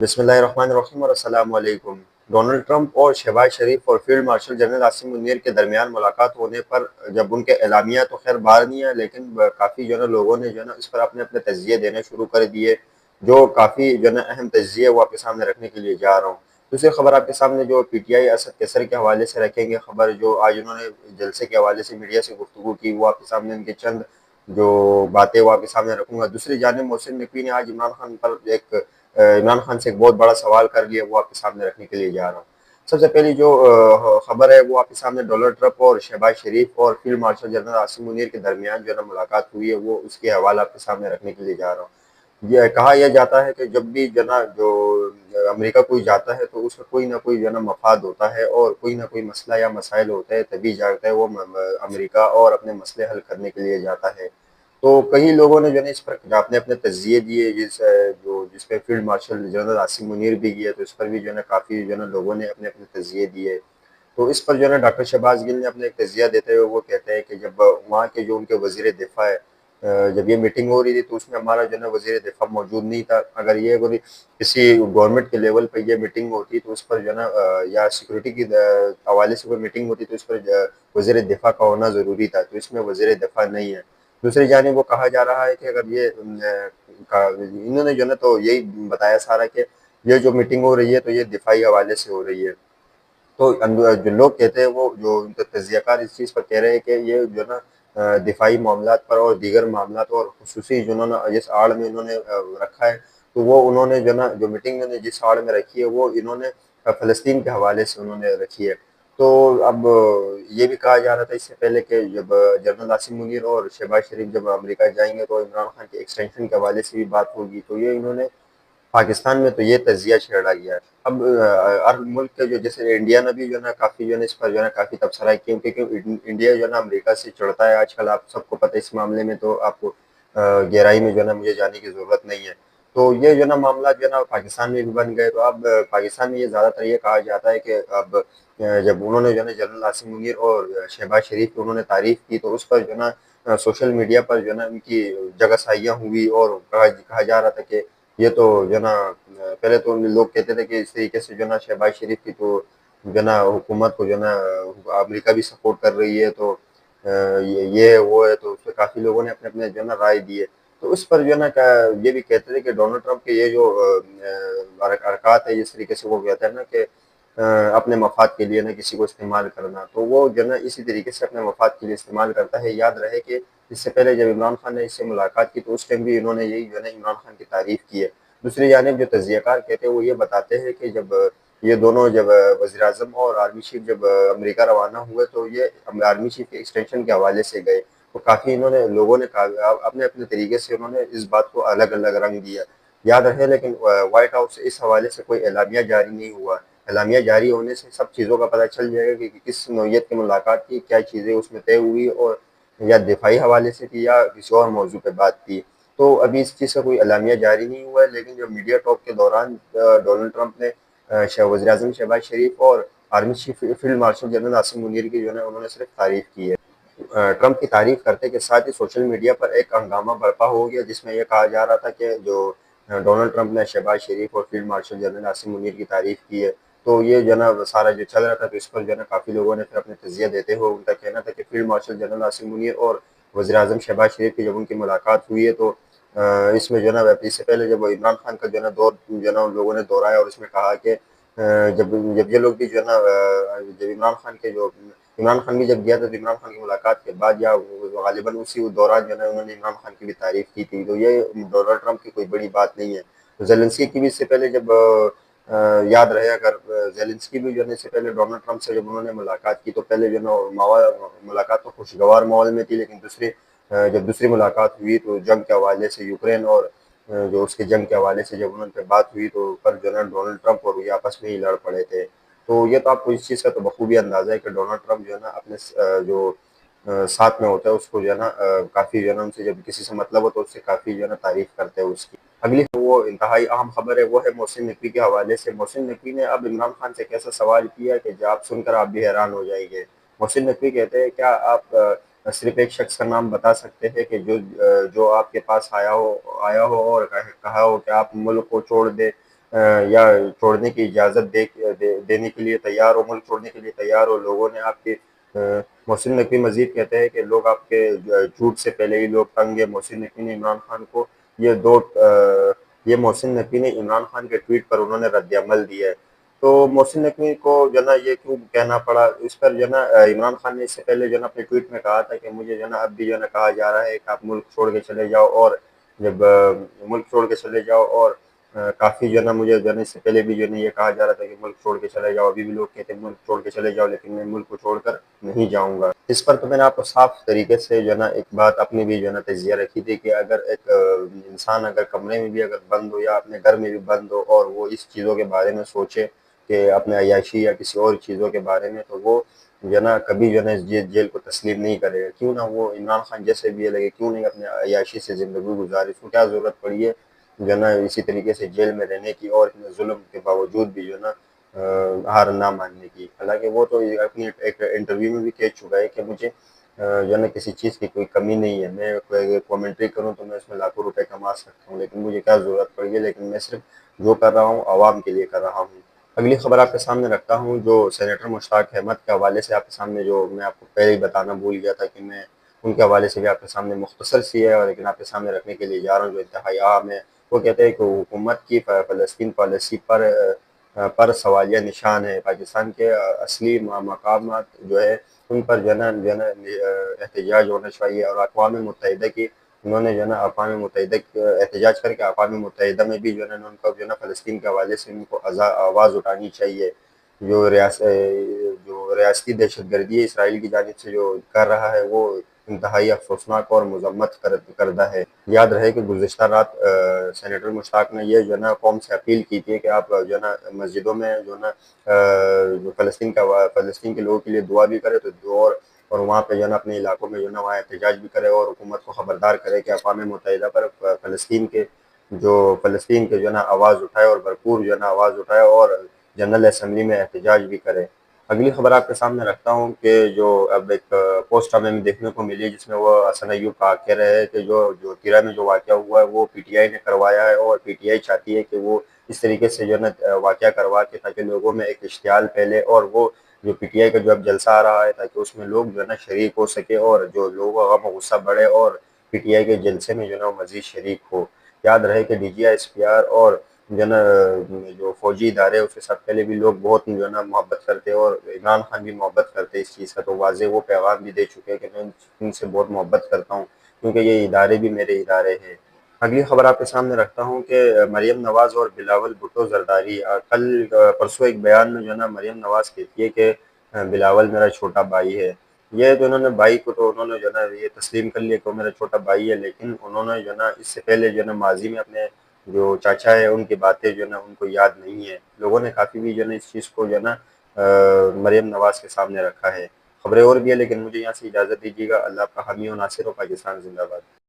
बिस्मिल्लाहिर्रहमानिर्रहीम और अस्सलाम वालेकुम। डोनाल्ड ट्रंप और शहबाज शरीफ और field marshal general Asim Munir के दरमियान मुलाकात होने पर जब उनके एलामिया तो खैर बाहर नहीं है, लेकिन काफ़ी जो है ना लोगों ने जो है ना इस पर अपने अपने तजिए देने शुरू कर दिए, जो काफ़ी जो है ना अहम तजिए वो आपके सामने रखने के लिए जा रहा हूँ। दूसरी खबर आपके सामने जो पीटीआई असद कैसर के हवाले से रखेंगे, खबर जो आज उन्होंने जलसे के हवाले से मीडिया से गुफ्तगू की, वो आपके सामने उनके चंद जो बातें वो आपके सामने रखूंगा। दूसरी जानिब मोहसिन नकवी ने आज इमरान खान पर इमरान खान से एक बहुत बड़ा सवाल कर लिया, वो आपके सामने रखने के लिए जा रहा हूँ। सबसे पहली जो खबर है वो आपके सामने डोनाल्ड ट्रंप और शहबाज शरीफ और field marshal general Asim Munir के दरमियान जो है ना मुलाकात हुई है, वो उसके हवाला आपके सामने रखने के लिए जा रहा हूँ। ये कहा यह जाता है कि जब भी जना जो अमेरिका कोई जाता है तो उसका कोई ना कोई जो है ना मफाद होता है और कोई ना कोई मसला या मसाइल होता है, तभी जाता है वो अमेरिका और अपने मसले हल करने के लिए जाता है। तो कई लोगों ने जो है ना इस पर अपने अपने तजिए दिए, जिस पे field marshal general Asim Munir भी गए, तो इस पर भी जो है ना काफ़ी जो है ना लोगों ने अपने अपने तजिए दिए। तो इस पर जो है ना डॉक्टर शहबाज गिल ने अपने एक तजिया देते हुए वो कहते हैं कि जब वहाँ के जो उनके वजीर दिफा है, जब ये मीटिंग हो रही थी तो उसमें हमारा जो है ना वजीर दिफा मौजूद नहीं था। अगर ये कोई किसी गवर्नमेंट के लेवल पर ये मीटिंग होती तो उस पर जो है ना या सिक्योरिटी की हवाले से कोई मीटिंग होती तो उस पर वजीर दिफा का होना ज़रूरी था, तो इसमें वजीर दिफा नहीं है। दूसरी जानिब वो कहा जा रहा है कि अगर ये इन्होंने जो है ना तो यही बताया सारा कि ये जो मीटिंग हो रही है तो ये दिफाई हवाले से हो रही है। तो जो लोग कहते हैं, वो जो उनके तजियाकार इस चीज़ पर कह रहे हैं कि ये जो है ना दिफाई मामलात पर और दीगर मामलात और खुसूसी जिन्होंने जिस आड़ में इन्होंने रखा है, तो वो उन्होंने जो है ना जो मीटिंग इन्होंने जिस आड़ में रखी है वो इन्होंने फ़लस्तीन के हवाले से उन्होंने रखी है। तो अब ये भी कहा जा रहा था इससे पहले कि जब जनरल आसिम मुनीर और शहबाज शरीफ जब अमेरिका जाएंगे तो इमरान खान के एक्सटेंशन के हवाले से भी बात होगी, तो ये इन्होंने पाकिस्तान में तो ये तजिया छेड़ा गया है। अब अरब मुल्क के जो जैसे इंडिया ने भी जो है ना काफ़ी जो है ना इस पर जो है ना काफ़ी तबसरा किया, क्योंकि इंडिया जो है ना अमेरिका से चढ़ता है आजकल, आप सबको पता है इस मामले में, तो आपको गहराई में जो है ना मुझे जाने की ज़रूरत नहीं है। तो ये जो है ना मामला जो है ना पाकिस्तान में भी बन गए, तो अब पाकिस्तान में ये ज़्यादातर ये कहा जाता है कि अब जब उन्होंने जो है ना जनरल आसिम मुनीर और शहबाज शरीफ की उन्होंने तारीफ़ की, तो उस पर जो है ना सोशल मीडिया पर जो है ना उनकी जगह हुई और कहा जा रहा था कि ये तो जो है ना पहले तो लोग कहते थे कि इस तरीके से जो है ना शहबाज शरीफ की तो जो है ना हुकूमत को जो है ना अमेरिका भी सपोर्ट कर रही है, तो ये है वो है, तो उस पर काफ़ी लोगों ने अपने अपने जो है ना राय दी है। तो उस पर जो है ना ये भी कहते थे कि डोनाल्ड ट्रंप के ये जो हरकत है, जिस तरीके से वो कहता है ना कि अपने मफाद के लिए ना किसी को इस्तेमाल करना, तो वो जो है ना इसी तरीके से अपने मफाद के लिए इस्तेमाल करता है। याद रहे कि इससे पहले जब इमरान खान ने इससे मुलाकात की तो उस टाइम भी इन्होंने यही जो है ना इमरान खान की तारीफ़ की है। दूसरी जानिब जो तजियाकार कहते हैं वो ये बताते हैं कि जब ये दोनों जब वज़ीर आज़म और आर्मी चीफ जब अमेरिका रवाना हुए तो ये आर्मी चीफ के एक्सटेंशन के हवाले से गए, तो काफ़ी इन्होंने लोगों ने अपने अपने तरीके से उन्होंने इस बात को अलग अलग रंग दिया। याद रहे, लेकिन व्हाइट हाउस से इस हवाले से कोई एलामिया जारी नहीं हुआ। एलामिया जारी होने से सब चीज़ों का पता चल जाएगा कि किस नौइयत की मुलाकात की, क्या चीज़ें उसमें तय हुई और या दिफाई हवाले से थी या किसी और मौजू पे बात थी। तो अभी इस चीज़ का कोई एलामिया जारी नहीं हुआ है, लेकिन जो मीडिया टॉक के दौरान डोनाल्ड ट्रंप ने वज़ीर आज़म शहबाज शरीफ और army chief field marshal general Asim Munir की जो है ना उन्होंने सिर्फ तारीफ़ की है। ट्रंप की तारीफ करते के साथ ही सोशल मीडिया पर एक हंगामा बर्पा हो गया, जिसमें यह कहा जा रहा था कि जो डोनाल्ड ट्रंप ने शहबाज शरीफ और field marshal general Asim Munir की तारीफ की है, तो ये जो है ना सारा जो चल रहा था, तो इस पर जो है ना काफ़ी लोगों ने फिर अपने तजिया देते हुए उनका कहना था कि field marshal general Asim Munir और वज़ीर आज़म शहबाज शरीफ की जब उनकी मुलाकात हुई है, तो इसमें जो है ना इससे पहले जब इमरान खान का जो है ना दौर जो है ना उन लोगों ने दोहराया और इसमें कहा कि जब जब ये लोग भी जो है ना जब इमरान खान भी जब गया था तो इमरान खान की मुलाकात के बाद या गालिबन उसी दौरान जो है ना उन्होंने इमरान खान की भी तारीफ की थी, तो ये डोनाल्ड ट्रंप की कोई बड़ी बात नहीं है। तो जेलेंस्की की भी इससे पहले जब याद रहे, अगर जेलेंस्की भी जो है इससे पहले डोनाल्ड ट्रंप से जब उन्होंने मुलाकात की तो पहले जो है ना मुलाकात तो खुशगवार माहौल में थी, लेकिन जब दूसरी मुलाकात हुई तो जंग के हवाले से यूक्रेन और जो उसके जंग के हवाले से जब उन्होंने बात हुई तो पर जो है ना डोनाल्ड ट्रंप और ये आपस में ही लड़ पड़े थे। तो ये तो आपको इस चीज़ का तो बखूबी अंदाज़ा है कि डोनाल्ड ट्रंप जो है ना अपने जो साथ में होता है उसको जो है ना काफ़ी जो है ना उनसे जब किसी से मतलब हो तो उससे काफ़ी जो है ना तारीफ़ करते हैं उसकी। अगली वो इंतहाई अहम खबर है, वो है मोहसिन नकवी के हवाले से। मोहसिन नकवी ने अब इमरान खान से एक ऐसा सवाल किया कि जो आप सुनकर आप भी हैरान हो जाएंगे। मोहसिन नकवी कहते हैं, क्या आप सिर्फ एक शख्स का नाम बता सकते हैं कि जो आपके पास आया हो और कहा हो कि आप मुल्क को छोड़ दे, یا چھوڑنے کی اجازت دینے کے لیے تیار ہو، ملک چھوڑنے کے لیے تیار ہو. لوگوں نے آپ کے محسن نقوی مزید کہتے ہیں کہ لوگ آپ کے جھوٹ سے پہلے ہی لوگ تنگ ہیں. محسن نقوی نے عمران خان کو یہ دو یہ محسن نقوی نے عمران خان کے ٹویٹ پر انہوں نے رد عمل دیا ہے. تو محسن نقوی کو جو ہے نا یہ کیوں کہنا پڑا اس پر جو ہے نا عمران خان نے اس سے پہلے جو ہے نا اپنے ٹویٹ میں کہا تھا کہ مجھے جو ہے نا اب بھی جو ہے نا کہا جا رہا ہے کہ آپ ملک چھوڑ کے چلے جاؤ، اور جب ملک چھوڑ کے چلے جاؤ، اور کافی جو ہے نا مجھے جو ہے نا اس سے پہلے بھی جو ہے نا یہ کہا جا رہا تھا کہ ملک چھوڑ کے چلے جاؤ. ابھی بھی لوگ کہتے ہیں ملک چھوڑ کے چلے جاؤ، لیکن میں ملک کو چھوڑ کر نہیں جاؤں گا. اس پر تو میں نے آپ کو صاف طریقے سے جو ہے نا ایک بات اپنی بھی جو ہے نا تجزیہ رکھی تھی کہ اگر ایک انسان اگر کمرے میں بھی اگر بند ہو یا اپنے گھر میں بھی بند ہو اور وہ اس چیزوں کے بارے میں سوچے کہ اپنے عیاشی یا کسی اور چیزوں کے بارے میں، تو وہ جو ہے نا کبھی جو ہے نا اس جیل کو تسلیم نہیں کرے گا. کیوں نہ وہ عمران خان جیسے بھی لگے، کیوں نہیں اپنے عیاشی سے زندگی گزاری، اس کو کیا ضرورت پڑی ہے جو ہے نا اسی طریقے سے جیل میں رہنے کی اور اتنے ظلم کے باوجود بھی جو ہے نا ہار نہ ماننے کی. حالانکہ وہ تو اپنی ایک انٹرویو میں بھی کہہ چکا ہے کہ مجھے جو ہے نا کسی چیز کی کوئی کمی نہیں ہے، میں کامنٹری کروں تو میں اس میں لاکھوں روپے کما سکتا ہوں، لیکن مجھے کیا ضرورت پڑی ہے، لیکن میں صرف جو کر رہا ہوں عوام کے لیے کر رہا ہوں. اگلی خبر آپ کے سامنے رکھتا ہوں جو سینیٹر مشتاق احمد کے حوالے سے آپ کے سامنے، جو میں آپ کو پہلے ہی بتانا بھول گیا تھا کہ میں ان کے حوالے سے بھی آپ کے سامنے مختصر سی ہے، لیکن آپ کے سامنے رکھنے کے لیے جا رہا ہوں جو انتہائی اہم ہے. وہ کہتے ہیں کہ حکومت کی فلسطین پالیسی پر سوالیہ نشان ہے. پاکستان کے اصلی مقامات جو ہے ان پر احتجاج ہونا چاہیے، اور اقوام متحدہ کی انہوں نے جو ہے نا اقوام متحدہ احتجاج کر کے اقوام متحدہ میں بھی جو ہے نا ان کو جو ہے نا فلسطین کے حوالے سے ان کو آواز اٹھانی چاہیے. جو ریاستی دہشت گردی ہے اسرائیل کی جانب سے جو کر رہا ہے وہ انتہائی افسوسناک اور مذمت کردہ ہے. یاد رہے کہ گزشتہ رات سینیٹر مشتاق نے یہ جو ہے نا قوم سے اپیل کی تھی کہ آپ جو ہے نا مسجدوں میں جو ہے نا جو فلسطین کے لوگوں کے لیے دعا بھی کرے تو دعا، اور وہاں پہ جو ہے نا اپنے علاقوں میں جو ہے نا وہاں احتجاج بھی کرے اور حکومت کو خبردار کرے کہ اقوام متحدہ پر فلسطین کے جو ہے نا آواز اٹھائے اور بھرپور جو ہے نا آواز اٹھائے اور جنرل اسمبلی میں احتجاج بھی کرے. اگلی خبر آپ کے سامنے رکھتا ہوں کہ جو اب ایک پوسٹ ہمیں دیکھنے کو ملی جس میں وہ حسن ایوب کا کہہ رہے ہیں کہ جو تیرا میں جو واقعہ ہوا ہے وہ پی ٹی آئی نے کروایا ہے، اور پی ٹی آئی چاہتی ہے کہ وہ اس طریقے سے جو ہے نا واقعہ کروا کے تاکہ لوگوں میں ایک اشتعال پھیلے، اور وہ جو پی ٹی آئی کا جو اب جلسہ آ رہا ہے تاکہ اس میں لوگ جو ہے نا شریک ہو سکے اور جو لوگوں کا غم و غصہ بڑھے اور پی ٹی آئی کے جلسے میں جو ہے نا مزید شریک ہو. یاد رہے کہ D G I S P R اور جو ہے نا جو فوجی ادارے اس کے ساتھ پہلے بھی لوگ بہت جو ہے نا محبت کرتے اور عمران خان بھی محبت کرتے اس چیز کا، تو واضح وہ پیغام بھی دے چکے ہیں کہ میں ان سے بہت محبت کرتا ہوں کیونکہ یہ ادارے بھی میرے ادارے ہیں. اگلی خبر آپ کے سامنے رکھتا ہوں کہ مریم نواز اور بلاول بھٹو زرداری. کل پرسوں ایک بیان میں جو ہے نا مریم نواز کہتی ہے کہ بلاول میرا چھوٹا بھائی ہے. یہ تو انہوں نے بھائی کو تو انہوں نے جو ہے نا یہ تسلیم کر لیا کہ وہ میرا چھوٹا بھائی ہے، لیکن انہوں نے جو ہے نا اس سے پہلے جو ہے نا ماضی میں اپنے جو چاچا ہے ان کی باتیں جو ہے نا ان کو یاد نہیں ہے. لوگوں نے کافی بھی جو ہے نا اس چیز کو جو ہے نا مریم نواز کے سامنے رکھا ہے. خبریں اور بھی ہے لیکن مجھے یہاں سے اجازت دیجیے گا. اللہ آپ کا حامی و ناصر ہو. پاکستان زندہ باد.